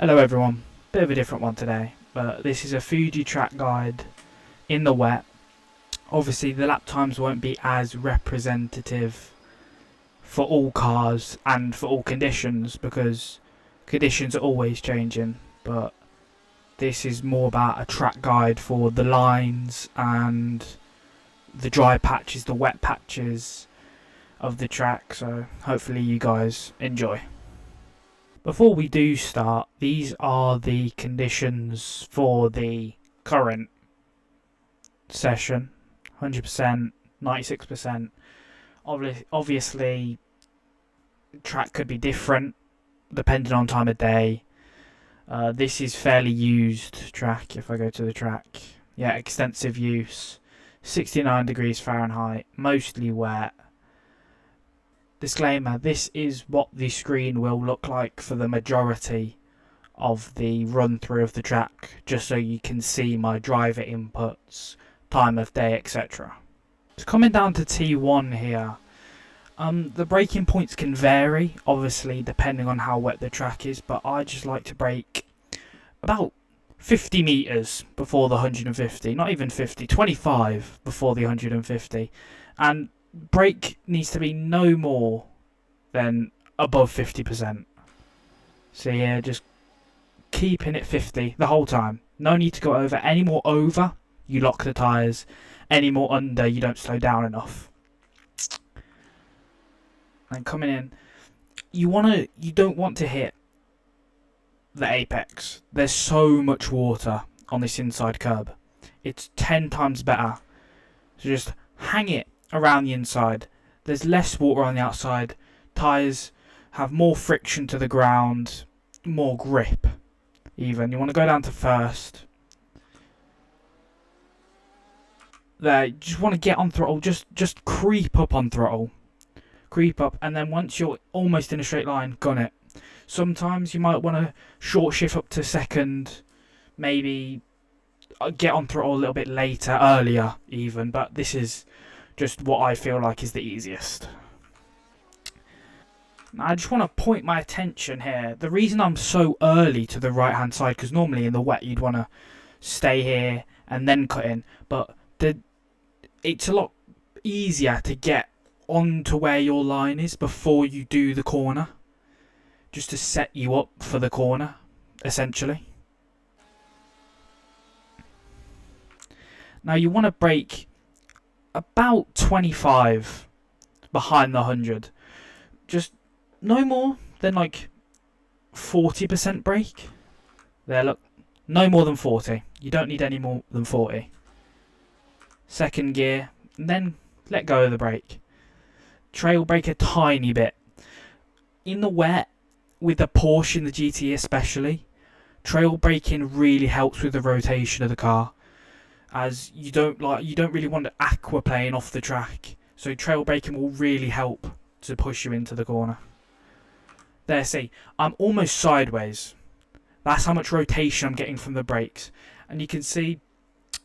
Hello everyone, bit of a different one today, but this is a Fuji Track guide in the wet. Obviously the lap times won't be as representative for all cars and for all conditions because conditions are always changing, but this is more about a track guide for the lines and the dry patches, the wet patches of the track, so hopefully you guys enjoy. Before we do start, these are the conditions for the current session. 100%, 96%. Obviously, track could be different depending on time of day. This is fairly used track if I go to the track. Yeah, extensive use. 69 degrees Fahrenheit, mostly wet. Disclaimer, this is what the screen will look like for the majority of the run through of the track, just so you can see my driver inputs, time of day, etc. It's coming down to T1 here. The braking points can vary, obviously, depending on how wet the track is, but I just like to brake about 50 metres before the 150, not even 50, 25 before the 150, and brake needs to be no more than above 50%. So yeah, just keeping it 50 the whole time. No need to go over. Any more over, you lock the tyres. Any more under, you don't slow down enough. And coming in, you don't want to hit the apex. There's so much water on this inside curb. It's 10 times better. So just hang it around the inside. There's less water on the outside. Tyres have more friction to the ground, more grip even. You want to go down to first. There, you just want to get on throttle, just creep up on throttle. Creep up, and then once you're almost in a straight line, gun it. Sometimes you might want to short shift up to second, maybe get on throttle a little bit later, earlier even, but this is just what I feel like is the easiest. Now, I just want to point my attention here. The reason I'm so early to the right hand side, because normally in the wet you'd want to stay here and then cut in, but it's a lot easier to get onto where your line is before you do the corner, just to set you up for the corner, essentially. Now you want to brake about 25 behind the 100. Just no more than like 40% brake. There, look. No more than 40. You don't need any more than 40. Second gear, and then let go of the brake. Trail brake a tiny bit. In the wet, with the Porsche and the GTE especially, trail braking really helps with the rotation of the car, as you don't really want to aquaplane off the track. So trail braking will really help to push you into the corner. There, see, I'm almost sideways. That's how much rotation I'm getting from the brakes. And you can see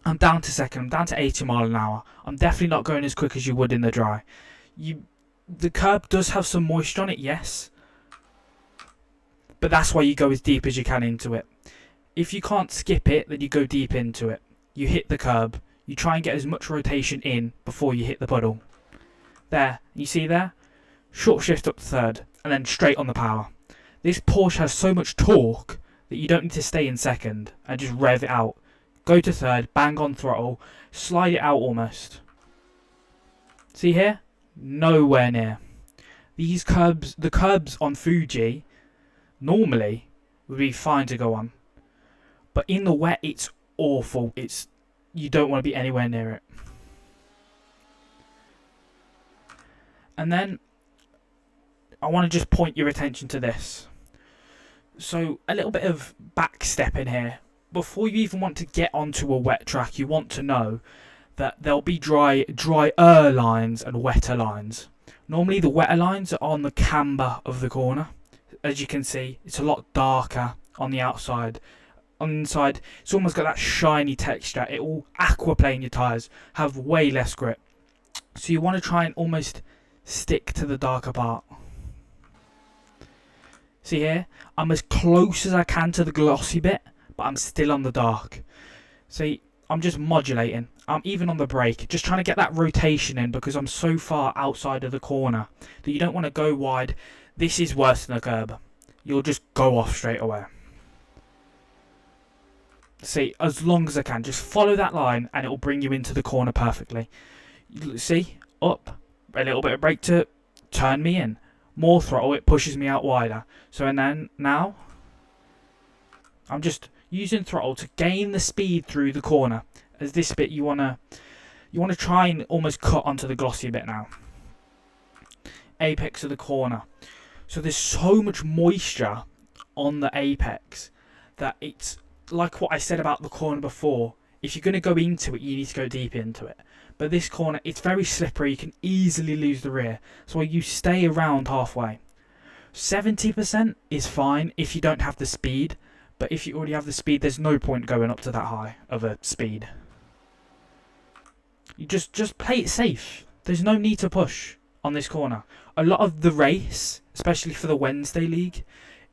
I'm down to second. I'm down to 80 miles an hour. I'm definitely not going as quick as you would in the dry. The curb does have some moisture on it, yes. But that's why you go as deep as you can into it. If you can't skip it, then you go deep into it. You hit the curb. You try and get as much rotation in before you hit the puddle. There, you see there? Short shift up to third, and then straight on the power. This Porsche has so much torque that you don't need to stay in second and just rev it out. Go to third, bang on throttle, slide it out almost. See here? Nowhere near. These curbs, the curbs on Fuji, normally would be fine to go on. But in the wet, it's awful. You don't want to be anywhere near it. And then I want to just point your attention to this. So a little bit of backstepping here. Before you even want to get onto a wet track, you want to know that there'll be drier lines and wetter lines. Normally the wetter lines are on the camber of the corner. As you can see, it's a lot darker on the outside. On the inside, it's almost got that shiny texture. It will aquaplane your tyres, have way less grip. So you want to try and almost stick to the darker part. See here? I'm as close as I can to the glossy bit, but I'm still on the dark. See, I'm just modulating. I'm even on the brake, just trying to get that rotation in because I'm so far outside of the corner that you don't want to go wide. This is worse than a curb. You'll just go off straight away. See, as long as I can, just follow that line and it will bring you into the corner perfectly. See, up, a little bit of brake to turn me in. More throttle, it pushes me out wider. So and then now, I'm just using throttle to gain the speed through the corner. As this bit you wanna try and almost cut onto the glossy bit now. Apex of the corner. So there's so much moisture on the apex that it's like what I said about the corner before. If you're gonna go into it, you need to go deep into it. But this corner, it's very slippery. You can easily lose the rear. So you stay around halfway. 70% is fine if you don't have the speed. But if you already have the speed, there's no point going up to that high of a speed. You just play it safe. There's no need to push on this corner. A lot of the race, especially for the Wednesday League,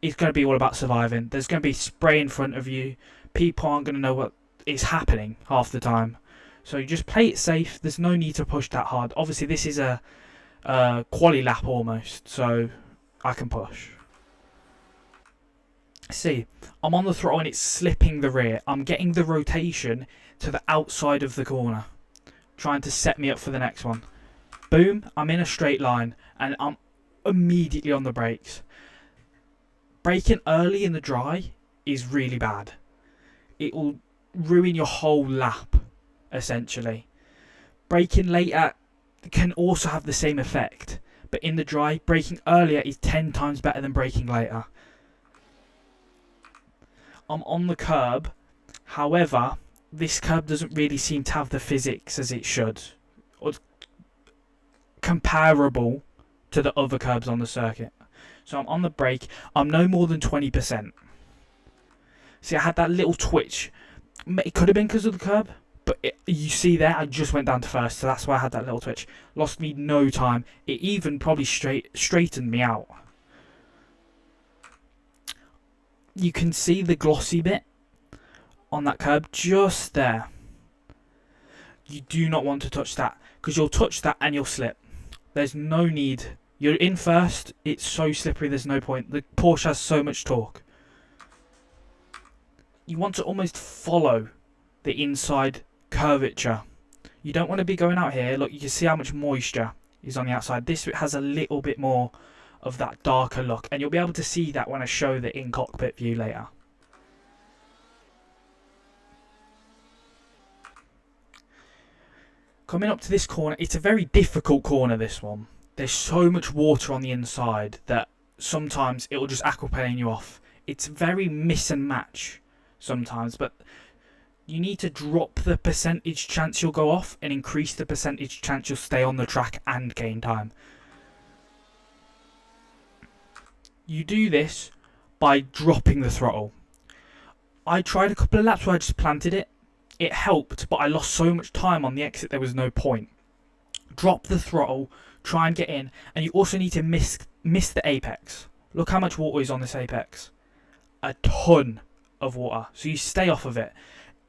is going to be all about surviving. There's going to be spray in front of you. People aren't going to know what is happening half the time. So you just play it safe. There's no need to push that hard. Obviously, this is a quali lap almost, so I can push. See, I'm on the throttle and it's slipping the rear. I'm getting the rotation to the outside of the corner, trying to set me up for the next one. Boom, I'm in a straight line and I'm immediately on the brakes. Braking early in the dry is really bad. It will ruin your whole lap, essentially. Braking later can also have the same effect, but in the dry, braking earlier is 10 times better than braking later. I'm on the curb, however, this curb doesn't really seem to have the physics as it should, or comparable to the other curbs on the circuit. So I'm on the brake, I'm no more than 20%. See, I had that little twitch. It could have been because of the curb, but you see there, I just went down to first, so that's why I had that little twitch. Lost me no time. It even probably straightened me out. You can see the glossy bit on that curb just there. You do not want to touch that, because you'll touch that and you'll slip. There's no need. You're in first, it's so slippery, there's no point. The Porsche has so much torque. You want to almost follow the inside curvature. You don't want to be going out here. Look, you can see how much moisture is on the outside. This has a little bit more of that darker look, and you'll be able to see that when I show the in-cockpit view later. Coming up to this corner, it's a very difficult corner, this one. There's so much water on the inside that sometimes it will just aquaplane you off. It's very miss and match sometimes, but you need to drop the percentage chance you'll go off and increase the percentage chance you'll stay on the track and gain time. You do this by dropping the throttle. I tried a couple of laps where I just planted it. It helped, but I lost so much time on the exit there was no point. Drop the throttle, try and get in, and you also need to miss the apex. Look how much water is on this apex. A ton of water. So you stay off of it.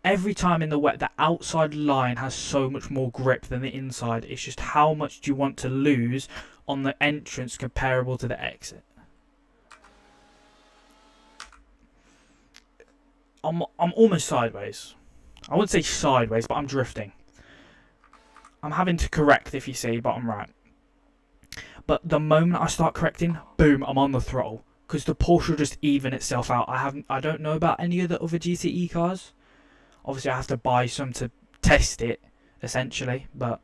Every time in the wet, the outside line has so much more grip than the inside. It's just how much do you want to lose on the entrance comparable to the exit. I'm almost sideways. I wouldn't say sideways, but I'm drifting. I'm having to correct, if you see, but I'm right. But the moment I start correcting, boom, I'm on the throttle. Because the Porsche will just even itself out. I don't know about any of the other GTE cars. Obviously, I have to buy some to test it, essentially. But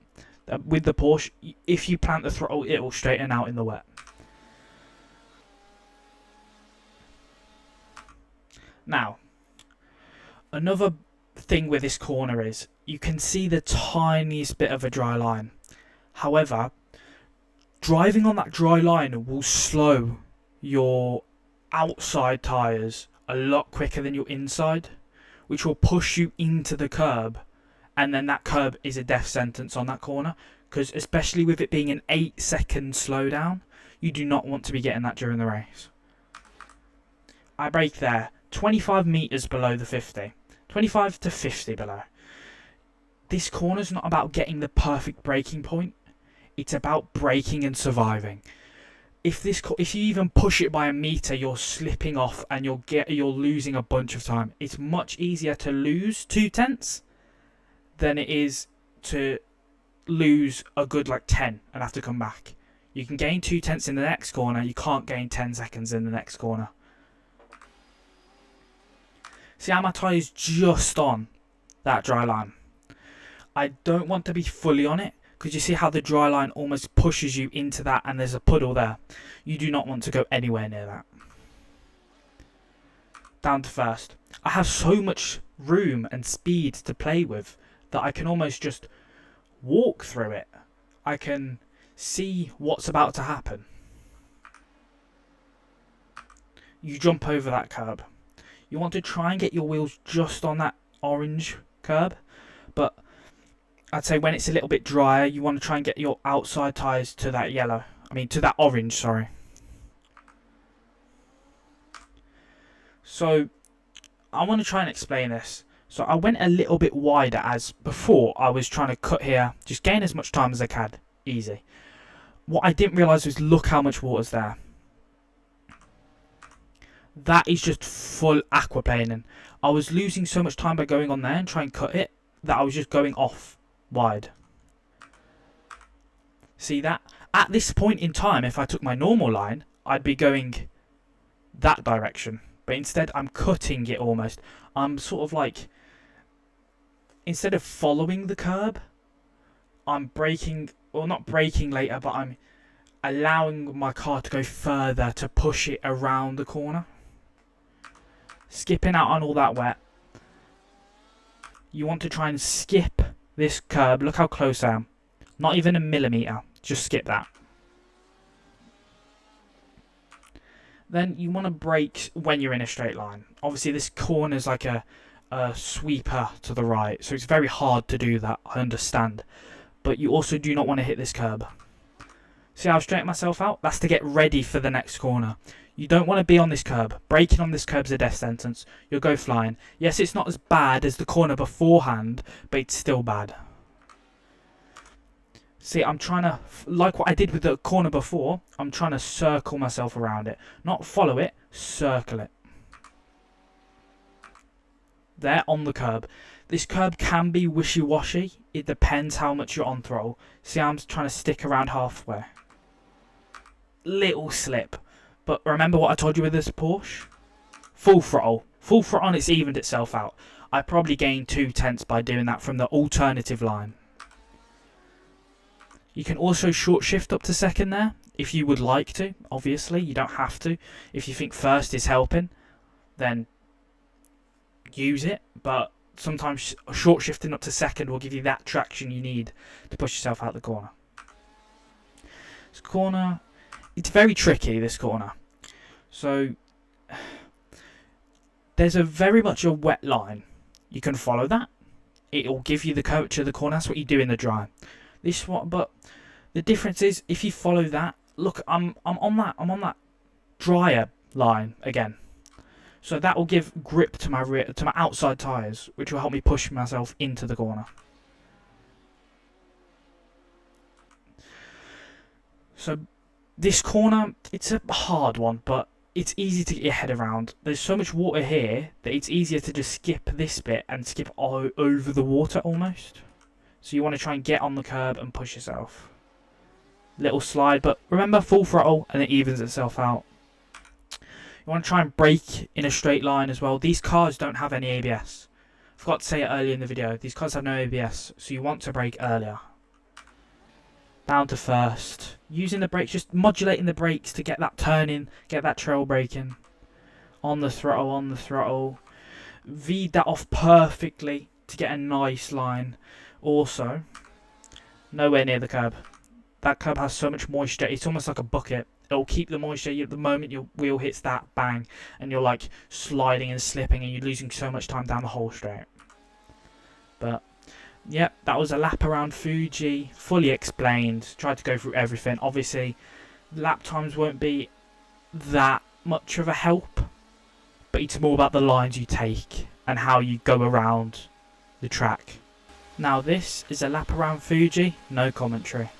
with the Porsche, if you plant the throttle, it will straighten out in the wet. Now, another thing with this corner is you can see the tiniest bit of a dry line. However, driving on that dry line will slow your outside tyres a lot quicker than your inside, which will push you into the curb, and then that curb is a death sentence on that corner, because especially with it being an 8-second slowdown, you do not want to be getting that during the race. I brake there, 25 metres below the 50. 25 to 50 below. This corner's not about getting the perfect braking point. It's about braking and surviving. If you even push it by a metre, you're slipping off and you're losing a bunch of time. It's much easier to lose 2/10 than it is to lose a good like 10 and have to come back. You can gain 2/10 in the next corner. You can't gain 10 seconds in the next corner. See how my tyre's just on that dry line. I don't want to be fully on it, because you see how the dry line almost pushes you into that and there's a puddle there. You do not want to go anywhere near that. Down to first. I have so much room and speed to play with that I can almost just walk through it. I can see what's about to happen. You jump over that curb. You want to try and get your wheels just on that orange curb, but I'd say when it's a little bit drier, you want to try and get your outside tyres to that yellow. To that orange, sorry. So, I want to try and explain this. So, I went a little bit wider, as before I was trying to cut here, just gain as much time as I can. Easy. What I didn't realise was, look how much water's there. That is just full aquaplaning. I was losing so much time by going on there and trying to cut it, that I was just going off wide. See that? At this point in time, if I took my normal line, I'd be going that direction. But instead, I'm cutting it almost. I'm sort of like, instead of following the curb, I'm braking, or not braking later, but I'm allowing my car to go further to push it around the corner. Skipping out on all that wet. You want to try and skip this curb. Look how close I am. Not even a millimetre. Just skip that. Then you want to brake when you're in a straight line. Obviously this corner is like a sweeper to the right, so it's very hard to do that, I understand. But you also do not want to hit this curb. See how I've straightened myself out? That's to get ready for the next corner. You don't want to be on this curb. Braking on this curb is a death sentence. You'll go flying. Yes, it's not as bad as the corner beforehand, but it's still bad. See, I'm trying to, like what I did with the corner before, I'm trying to circle myself around it. Not follow it, circle it. There, on the curb. This curb can be wishy-washy. It depends how much you're on throttle. See, I'm trying to stick around halfway. Little slip. But remember what I told you with this Porsche? Full throttle. Full throttle and it's evened itself out. I probably gained 2/10 by doing that from the alternative line. You can also short shift up to second there, if you would like to. Obviously, you don't have to. If you think first is helping, then use it. But sometimes short shifting up to second will give you that traction you need to push yourself out the corner. This corner, it's very tricky, this corner. So there's very much a wet line. You can follow that. It will give you the curvature of the corner. That's what you do in the dry. This one, but the difference is if you follow that. Look, I'm on that drier line again. So that will give grip to my rear, to my outside tyres, which will help me push myself into the corner. So this corner, it's a hard one, but it's easy to get your head around. There's so much water here that it's easier to just skip this bit and skip over the water almost. So you want to try and get on the curb and push yourself. Little slide, but remember, full throttle and it evens itself out. You want to try and brake in a straight line as well. These cars don't have any ABS. I forgot to say it earlier in the video. These cars have no ABS, so you want to brake earlier. Down to first. Using the brakes, just modulating the brakes to get that turning, get that trail braking. On the throttle, on the throttle. V'd that off perfectly to get a nice line. Also, nowhere near the curb. That curb has so much moisture, it's almost like a bucket. It'll keep the moisture. The moment your wheel hits that, bang, and you're like sliding and slipping and you're losing so much time down the whole straight. But yep, that was a lap around Fuji, fully explained. Tried to go through everything. Obviously, lap times won't be that much of a help but it's more about the lines you take and how you go around the track. Now this is a lap around Fuji, no commentary.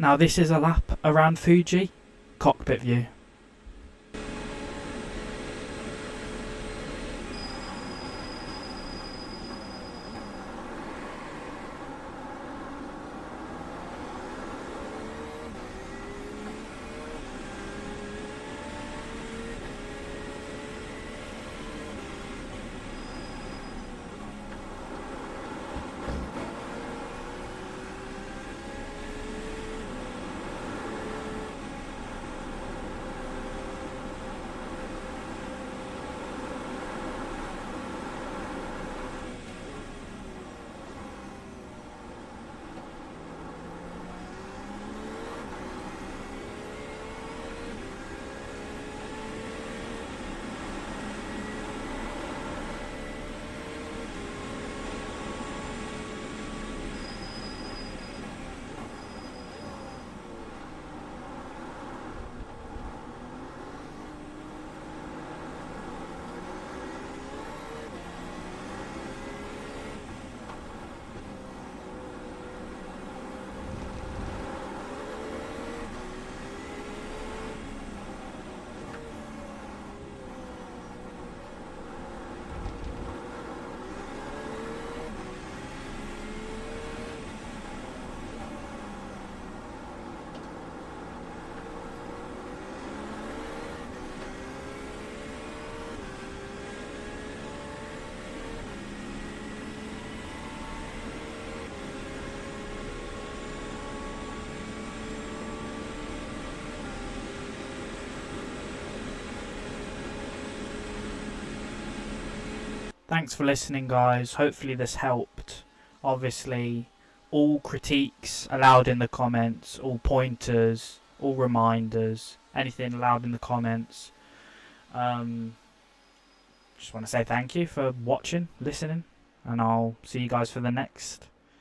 Now this is a lap around Fuji, cockpit view. Thanks for listening, guys. Hopefully this helped. Obviously, all critiques allowed in the comments, all pointers, all reminders, anything allowed in the comments. Just want to say thank you for watching, listening, and I'll see you guys for the next